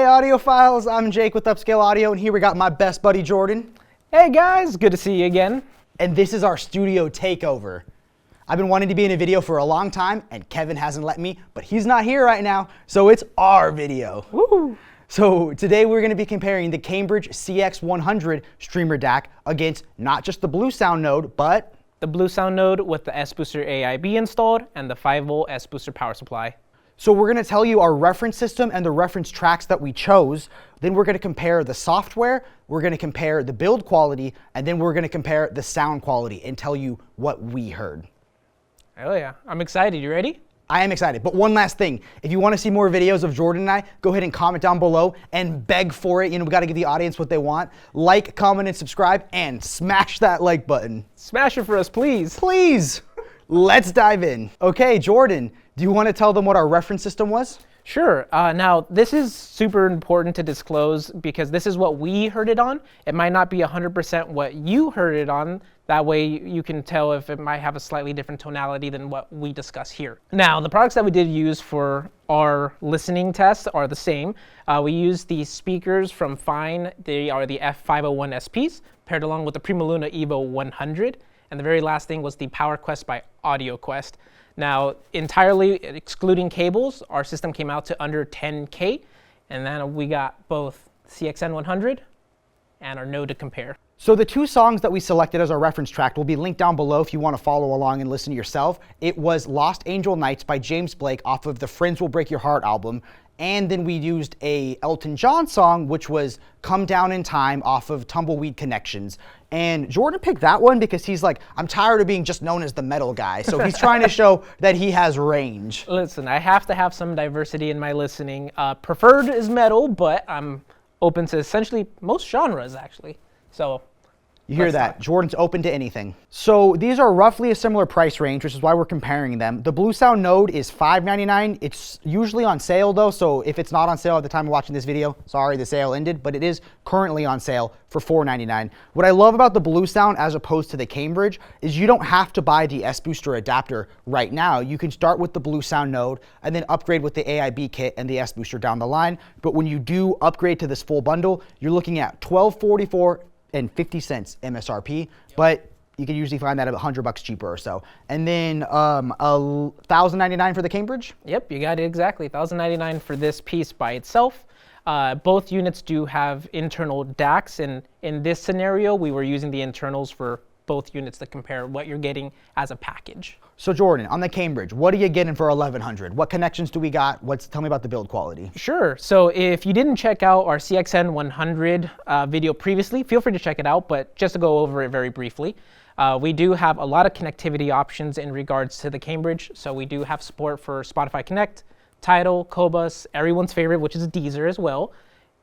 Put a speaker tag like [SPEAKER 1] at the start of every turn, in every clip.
[SPEAKER 1] Audiophiles, I'm Jake with Upscale Audio, and here we got my best buddy Jordan.
[SPEAKER 2] Hey guys, good to see you again.
[SPEAKER 1] And this is our studio takeover. I've been wanting to be in a video for a long time, and Kevin hasn't let me, but he's not here right now, so it's our video.
[SPEAKER 2] Woo!
[SPEAKER 1] So today we're going to be comparing the Cambridge CX100 streamer DAC against not just the Bluesound NODE, but
[SPEAKER 2] the Bluesound NODE with the S-Booster AIB installed and the 5-volt S-Booster power supply.
[SPEAKER 1] So we're going to tell you our reference system and the reference tracks that we chose. Then we're going to compare the software, we're going to compare the build quality, and then we're going to compare the sound quality and tell you what we heard.
[SPEAKER 2] Oh yeah, I'm excited. You ready?
[SPEAKER 1] I am excited, but one last thing. If you want to see more videos of Jordan and I, go ahead and comment down below and beg for it. You know, we got to give the audience what they want. Like, comment, and subscribe, and smash that like button.
[SPEAKER 2] Smash it for us, please.
[SPEAKER 1] Please. Let's dive in. Okay, Jordan, do you want to tell them what our reference system was?
[SPEAKER 2] Sure. Now, this is super important to disclose because this is what we heard it on. It might not be 100% what you heard it on. That way you can tell if it might have a slightly different tonality than what we discuss here. Now, the products that we did use for our listening tests are the same. We used the speakers from Fine. They are the F501 SPs, paired along with the Prima Luna Evo 100. And the very last thing was the PowerQuest by AudioQuest. Now, entirely excluding cables, our system came out to under 10K. And then we got both CXN100 and our NODE to compare.
[SPEAKER 1] So the two songs that we selected as our reference track will be linked down below if you want to follow along and listen yourself. It was Lost Angel Nights by James Blake off of the Friends Will Break Your Heart album. And then we used a Elton John song, which was Come Down in Time off of Tumbleweed Connections. And Jordan picked that one because he's like, I'm tired of being just known as the metal guy. So he's trying to show that he has range.
[SPEAKER 2] Listen, I have to have some diversity in my listening. Preferred is metal, but I'm open to essentially most genres, actually. So
[SPEAKER 1] you hear that? Jordan's open to anything. So these are roughly a similar price range, which is why we're comparing them. The Bluesound NODE is $5.99. It's usually on sale though, so if it's not on sale at the time of watching this video, sorry, the sale ended, but it is currently on sale for $4.99. What I love about the Bluesound as opposed to the Cambridge is you don't have to buy the S-Booster adapter right now. You can start with the Bluesound NODE and then upgrade with the AIB kit and the S-Booster down the line. But when you do upgrade to this full bundle, you're looking at $12.44 and 50 cents MSRP, but you can usually find that at $100 cheaper or so. And then $1,099 for the Cambridge?
[SPEAKER 2] Yep, you got it exactly. $1,099 for this piece by itself. Both units do have internal DACs, and in this scenario, we were using the internals for both units to compare what you're getting as a package.
[SPEAKER 1] So Jordan, on the Cambridge, what are you getting for $1,100? What connections do we got? Tell me about the build quality.
[SPEAKER 2] Sure. So if you didn't check out our CXN100 video previously, feel free to check it out, but just to go over it very briefly, we do have a lot of connectivity options in regards to the Cambridge. So we do have support for Spotify Connect, Tidal, Qobuz, everyone's favorite, which is Deezer as well.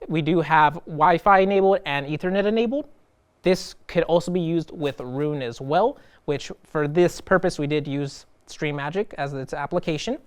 [SPEAKER 2] We do have Wi-Fi enabled and Ethernet enabled. This could also be used with Rune as well, which for this purpose, we did use StreamMagic as its application.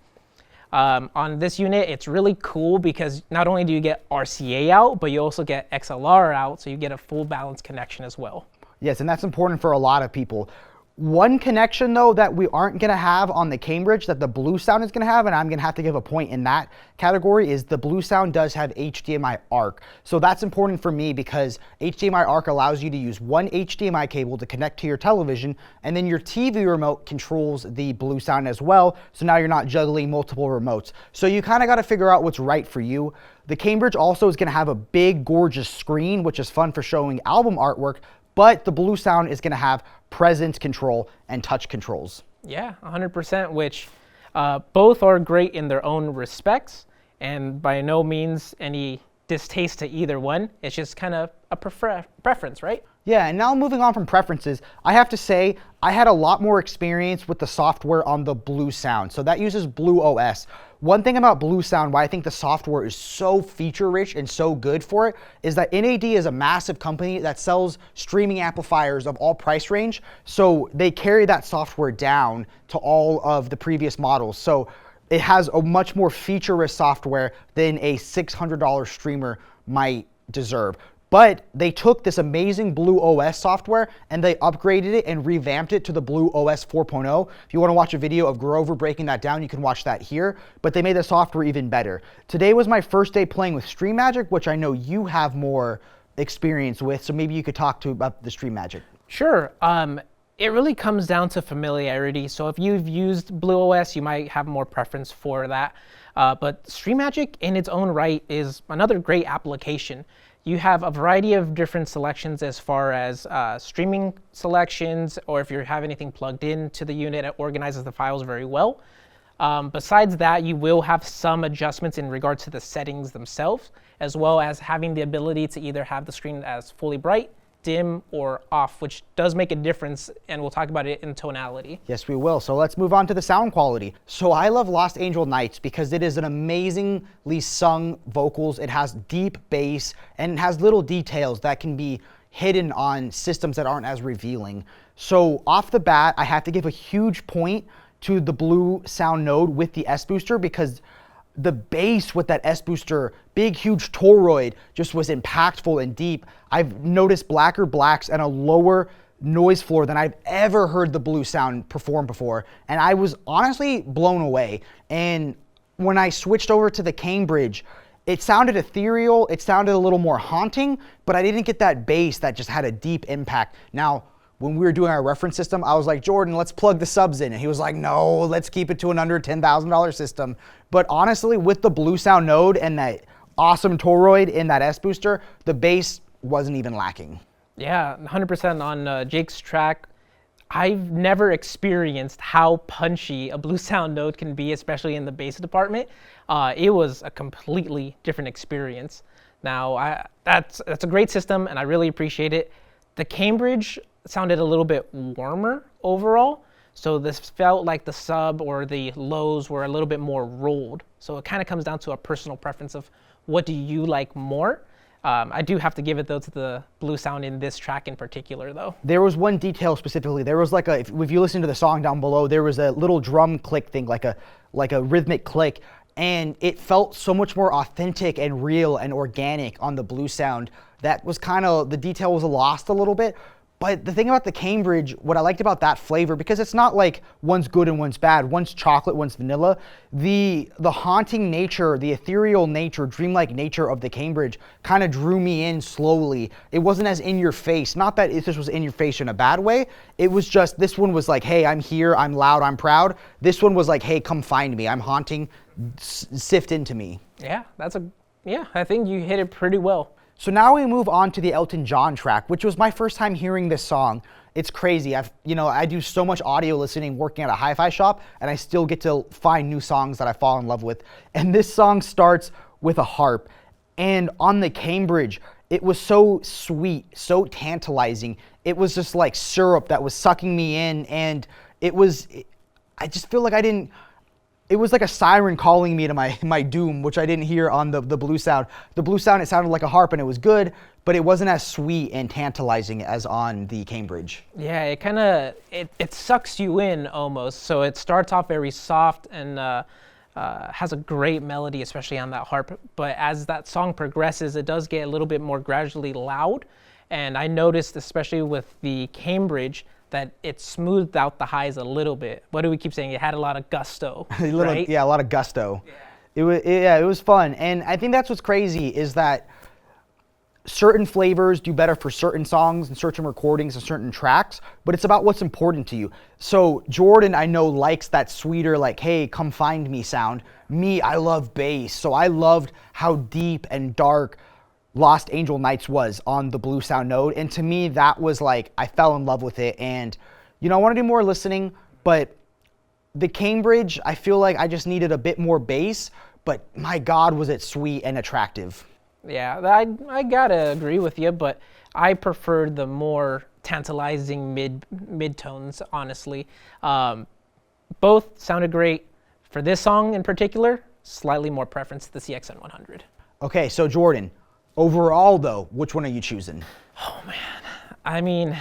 [SPEAKER 2] On this unit, it's really cool because not only do you get RCA out, but you also get XLR out, so you get a full balanced connection as well.
[SPEAKER 1] Yes, and that's important for a lot of people. One connection, though, that we aren't going to have on the Cambridge that the Bluesound is going to have, and I'm going to have to give a point in that category, is the Bluesound does have HDMI ARC. So that's important for me because HDMI ARC allows you to use one HDMI cable to connect to your television, and then your TV remote controls the Bluesound as well, so now you're not juggling multiple remotes. So you kind of got to figure out what's right for you. The Cambridge also is going to have a big, gorgeous screen, which is fun for showing album artwork, but the Bluesound is going to have presence control and touch controls.
[SPEAKER 2] Yeah, 100%, which both are great in their own respects, and by no means any distaste to either one. It's just kind of a preference, right?
[SPEAKER 1] Yeah, and now moving on from preferences, I have to say I had a lot more experience with the software on the Bluesound. So that uses BlueOS. One thing about Bluesound, why I think the software is so feature-rich and so good for it, is that NAD is a massive company that sells streaming amplifiers of all price range. So they carry that software down to all of the previous models. So it has a much more feature-rich software than a $600 streamer might deserve. But they took this amazing Blue OS software and they upgraded it and revamped it to the Blue OS 4.0. If you want to watch a video of Grover breaking that down, you can watch that here. But they made the software even better. Today was my first day playing with Stream Magic, which I know you have more experience with. So maybe you could talk to about the Stream Magic.
[SPEAKER 2] Sure. It really comes down to familiarity. So if you've used Blue OS, you might have more preference for that. But Stream Magic in its own right is another great application. You have a variety of different selections as far as streaming selections, or if you have anything plugged into the unit, it organizes the files very well. Besides that, you will have some adjustments in regards to the settings themselves, as well as having the ability to either have the screen as fully bright, dim, or off, which does make a difference, and we'll talk about it in tonality.
[SPEAKER 1] Yes, we will. So let's move on to the sound quality. So I love Lost Angel Nights because it is an amazingly sung vocals. It has deep bass and it has little details that can be hidden on systems that aren't as revealing. So off the bat, I have to give a huge point to the Bluesound NODE with the S booster, because the bass with that S booster, big, huge toroid, just was impactful and deep. I've noticed blacker blacks and a lower noise floor than I've ever heard the Bluesound perform before. And I was honestly blown away. And when I switched over to the Cambridge, it sounded ethereal, it sounded a little more haunting, but I didn't get that bass that just had a deep impact. Now, when we were doing our reference system, I was like, Jordan, let's plug the subs in. And he was like, no, let's keep it to an under $10,000 system. But honestly, with the Bluesound NODE and that awesome toroid in that S booster, the bass wasn't even lacking.
[SPEAKER 2] Yeah, 100% on Jake's track. I've never experienced how punchy a Bluesound NODE can be, especially in the bass department. It was a completely different experience. Now, that's a great system, and I really appreciate it. The Cambridge sounded a little bit warmer overall, so this felt like the sub or the lows were a little bit more rolled. So it kind of comes down to a personal preference of what do you like more. I do have to give it though to the Bluesound in this track in particular though.
[SPEAKER 1] There was one detail specifically. There was like if you listen to the song down below, there was a little drum click thing, like a rhythmic click, and it felt so much more authentic and real and organic on the Bluesound. That was kind of, the detail was lost a little bit. But the thing about the Cambridge, what I liked about that flavor, because it's not like one's good and one's bad, one's chocolate, one's vanilla, the haunting nature, the ethereal nature, dreamlike nature of the Cambridge kind of drew me in slowly. It wasn't as in your face. Not that this was in your face in a bad way. It was just, this one was like, hey, I'm here, I'm loud, I'm proud. This one was like, hey, come find me, I'm haunting, sift into me.
[SPEAKER 2] Yeah, I think you hit it pretty well.
[SPEAKER 1] So now we move on to the Elton John track, which was my first time hearing this song. It's crazy. I do so much audio listening working at a hi-fi shop, and I still get to find new songs that I fall in love with. And this song starts with a harp. And on the Cambridge, it was so sweet, so tantalizing. It was just like syrup that was sucking me in, and I just feel like it was like a siren calling me to my doom, which I didn't hear on the Bluesound. The Bluesound, it sounded like a harp and it was good, but it wasn't as sweet and tantalizing as on the Cambridge.
[SPEAKER 2] Yeah, it kind of, it sucks you in almost. So it starts off very soft and has a great melody, especially on that harp. But as that song progresses, it does get a little bit more gradually loud. And I noticed, especially with the Cambridge, that it smoothed out the highs a little bit. What do we keep saying? It had a lot of gusto, right?
[SPEAKER 1] Yeah, a lot of gusto. Yeah. It was fun. And I think that's what's crazy is that certain flavors do better for certain songs and certain recordings and certain tracks, but it's about what's important to you. So Jordan, I know, likes that sweeter, like, hey, come find me sound. Me, I love bass. So I loved how deep and dark Lost Angel Nights was on the Bluesound NODE, and to me that was like, I fell in love with it. And I want to do more listening, but the Cambridge, I feel like I just needed a bit more bass, but my God, was it sweet and attractive.
[SPEAKER 2] Yeah, I gotta agree with you, but I preferred the more tantalizing mid-tones, honestly. Both sounded great. For this song in particular, slightly more preference to the CXN100.
[SPEAKER 1] Okay, so Jordan, overall, though, which one are you choosing?
[SPEAKER 2] Oh, man. I mean,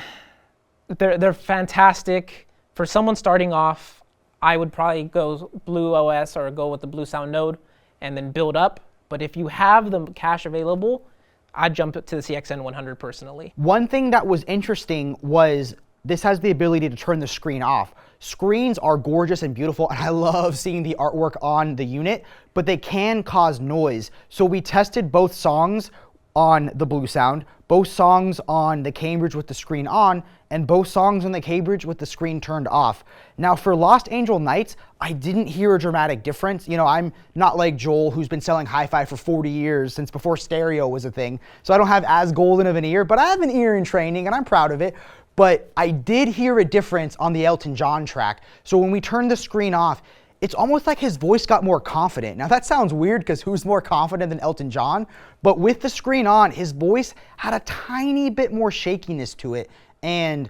[SPEAKER 2] they're fantastic. For someone starting off, I would probably go Blue OS or go with the Bluesound NODE and then build up. But if you have the cash available, I'd jump to the CXN100 personally.
[SPEAKER 1] One thing that was interesting was this has the ability to turn the screen off. Screens are gorgeous and beautiful, and I love seeing the artwork on the unit, but they can cause noise. So we tested both songs on the Bluesound, both songs on the Cambridge with the screen on, and both songs on the Cambridge with the screen turned off. Now for Lost Angel Nights, I didn't hear a dramatic difference. You know, I'm not like Joel, who's been selling hi-fi for 40 years, since before stereo was a thing. So I don't have as golden of an ear, but I have an ear in training and I'm proud of it. But I did hear a difference on the Elton John track. So when we turned the screen off, it's almost like his voice got more confident. Now that sounds weird because who's more confident than Elton John? But with the screen on, his voice had a tiny bit more shakiness to it. And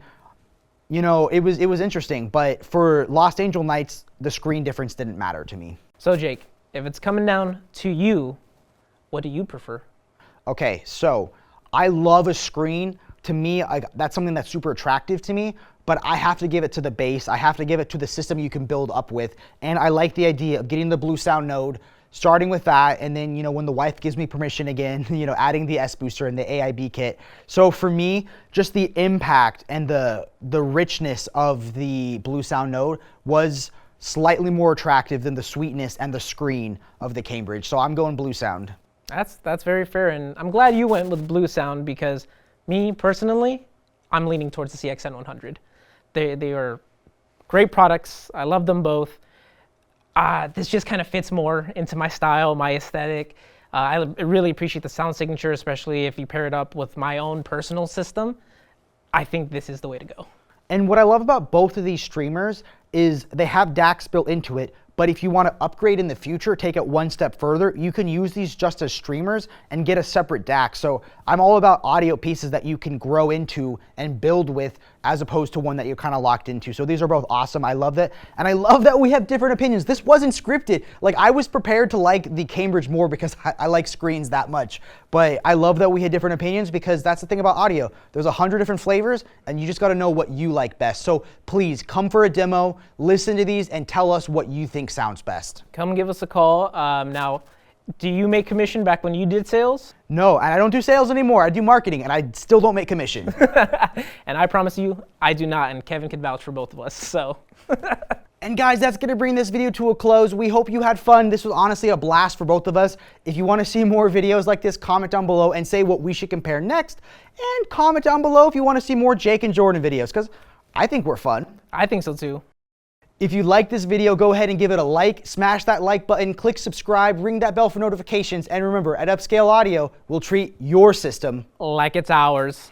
[SPEAKER 1] you know, it was interesting. But for Lost Angel Nights, the screen difference didn't matter to me.
[SPEAKER 2] So Jake, if it's coming down to you, what do you prefer?
[SPEAKER 1] Okay, so I love a screen. To me, that's something that's super attractive to me, but I have to give it to the bass. I have to give it to the system you can build up with. And I like the idea of getting the Bluesound NODE, starting with that, and then, you know, when the wife gives me permission again, you know, adding the S booster and the AIB kit. So for me, just the impact and the richness of the Bluesound NODE was slightly more attractive than the sweetness and the screen of the Cambridge. So I'm going Bluesound.
[SPEAKER 2] That's very fair, and I'm glad you went with Bluesound because me personally, I'm leaning towards the CXN100. They are great products. I love them both. This just kind of fits more into my style, my aesthetic. I really appreciate the sound signature, especially if you pair it up with my own personal system. I think this is the way to go.
[SPEAKER 1] And what I love about both of these streamers is they have DACs built into it, but if you want to upgrade in the future, take it one step further, you can use these just as streamers and get a separate DAC. So I'm all about audio pieces that you can grow into and build with as opposed to one that you're kind of locked into. So these are both awesome. I love that. And I love that we have different opinions. This wasn't scripted. Like, I was prepared to like the Cambridge more because I like screens that much. But I love that we had different opinions because that's the thing about audio. There's 100 different flavors and you just got to know what you like best. So please come for a demo, listen to these, and tell us what you think sounds best.
[SPEAKER 2] Come give us a call. Now, do you make commission back when you did sales?
[SPEAKER 1] No, and I don't do sales anymore. I do marketing, and I still don't make commission.
[SPEAKER 2] And I promise you, I do not, and Kevin can vouch for both of us, so.
[SPEAKER 1] And guys, that's going to bring this video to a close. We hope you had fun. This was honestly a blast for both of us. If you want to see more videos like this, comment down below and say what we should compare next. And comment down below if you want to see more Jake and Jordan videos, because I think we're fun.
[SPEAKER 2] I think so too.
[SPEAKER 1] If you like this video, go ahead and give it a like, smash that like button, click subscribe, ring that bell for notifications, and remember, at Upscale Audio, we'll treat your system
[SPEAKER 2] like it's ours.